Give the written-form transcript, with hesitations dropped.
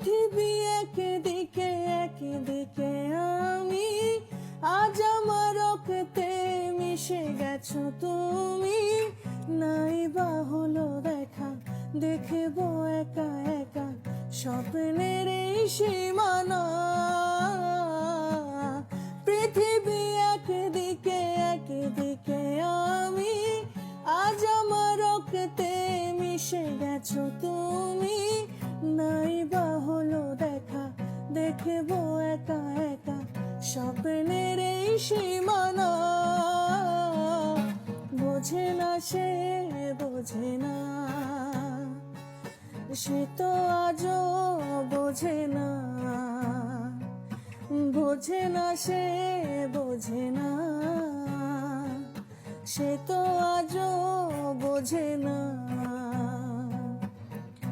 পৃথিবী একদিকে একদিকে আমি, আজ আমার রক্তে মিশে গেছো তুমি। নাই বা হলো দেখা, দেখবো একা একা স্বপ্নের এই সীমানা। পৃথিবী একদিকে একদিকে আমি, আজ আমার রক্তে মিশে গেছো তুমি। নাই বা হলো দেখা, দেখবো একা একা স্বপ্নের এই সীমানা। বোঝে না সে বোঝে না, সে তো আজও বোঝে না। বোঝে না সে বোঝে না, সে তো আজও বোঝে না।